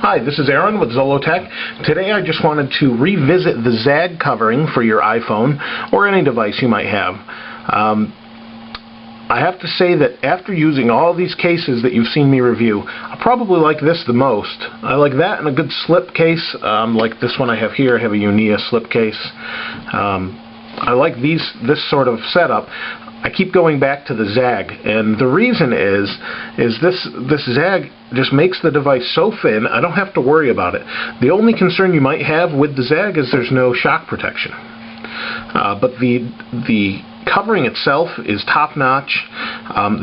Hi, this is Aaron with Zollotech. Today I just wanted to revisit the ZAGG covering for your iPhone or any device you might have. I have to say that after using all these cases that you've seen me review, I probably like this the most. I like that and a good slip case, like this one I have here. I have a Unia slip case. I like this sort of setup. I keep going back to the ZAGG, and the reason is this ZAGG just makes the device so thin I don't have to worry about it. The only concern you might have with the ZAGG is there's no shock protection. But the covering itself is top-notch.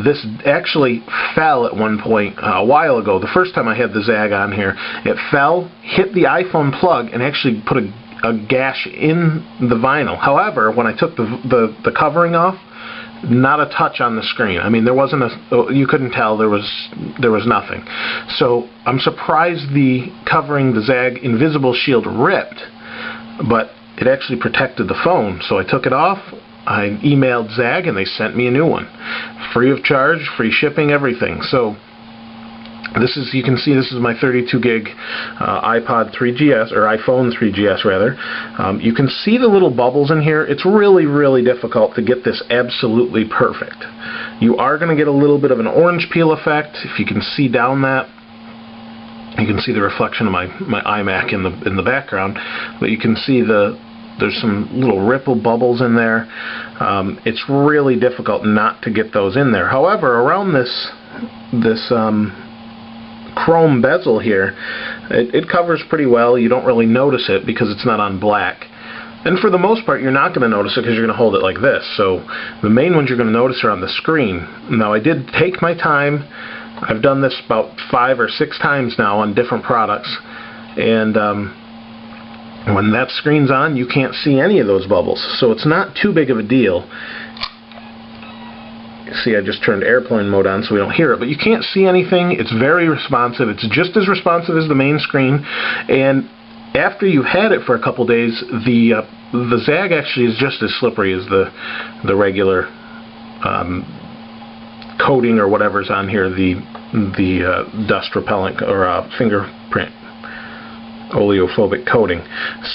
This actually fell at one point a while ago. The first time I had the ZAGG on here, it fell, hit the iPhone plug, and actually put a gash in the vinyl. However, when I took the covering off, not a touch on the screen. I mean, there wasn't you couldn't tell there was nothing. So I'm surprised the covering, the ZAGG Invisible Shield, ripped, but it actually protected the phone. So I took it off, I emailed ZAGG, and they sent me a new one. Free of charge, free shipping, everything. So this is, you can see this is my 32 gig iPod 3GS, or iPhone 3GS rather. You can see the little bubbles in here. It's really, really difficult to get this absolutely perfect. You are going to get a little bit of an orange peel effect. If you can see down that, you can see the reflection of my iMac in the background, but you can see there's some little ripple bubbles in there. It's really difficult not to get those in there. However, around this chrome bezel here, it covers pretty well. You don't really notice it because it's not on black. And for the most part, you're not going to notice it because you're going to hold it like this. So the main ones you're going to notice are on the screen. Now, I did take my time. I've done this about 5 or 6 times now on different products. And when that screen's on, you can't see any of those bubbles. So it's not too big of a deal. See, I just turned airplane mode on so we don't hear it, but you can't see anything. It's very responsive. It's just as responsive as the main screen, and after you've had it for a couple days, the ZAGG actually is just as slippery as the regular coating or whatever's on here, the dust repellent or fingerprint oleophobic coating.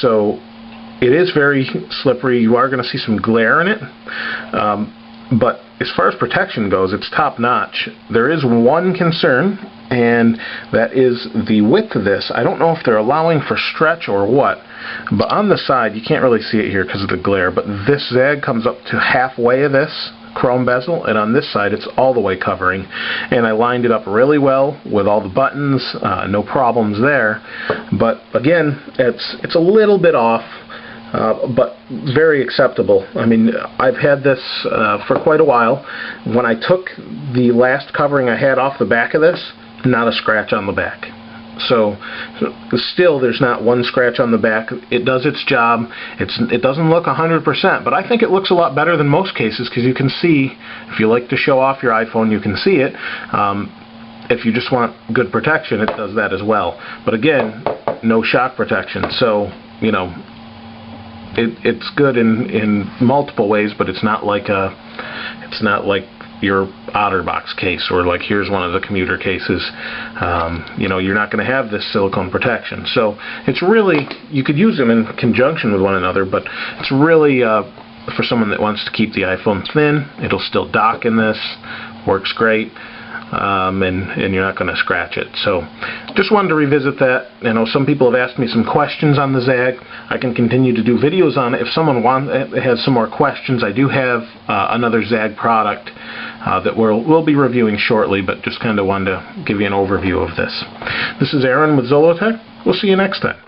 So it is very slippery. You are going to see some glare in it. But as far as protection goes, it's top-notch. There is one concern, and that is the width of this. I don't know if they're allowing for stretch or what, but on the side, you can't really see it here because of the glare, but this ZAGG comes up to halfway of this chrome bezel, and on this side, it's all the way covering. And I lined it up really well with all the buttons, no problems there. But again, it's a little bit off. But very acceptable. I mean, I've had this for quite a while. When I took the last covering I had off the back of this, not a scratch on the back. So still, there's not one scratch on the back. It does its job. It doesn't look 100%, but I think it looks a lot better than most cases because you can see, if you like to show off your iPhone, you can see it. If you just want good protection, it does that as well. But again, no shock protection. So, you know, it's good in multiple ways, but it's not like your OtterBox case, or like here's one of the commuter cases. You know, you're not going to have this silicone protection. So it's really, you could use them in conjunction with one another, but it's really for someone that wants to keep the iPhone thin. It'll still dock in this, works great. And you're not going to scratch it. So just wanted to revisit that. You know, some people have asked me some questions on the ZAGG. I can continue to do videos on it. If someone has some more questions, I do have another ZAGG product that we'll be reviewing shortly, but just kind of wanted to give you an overview of this. This is Aaron with Zollotech. We'll see you next time.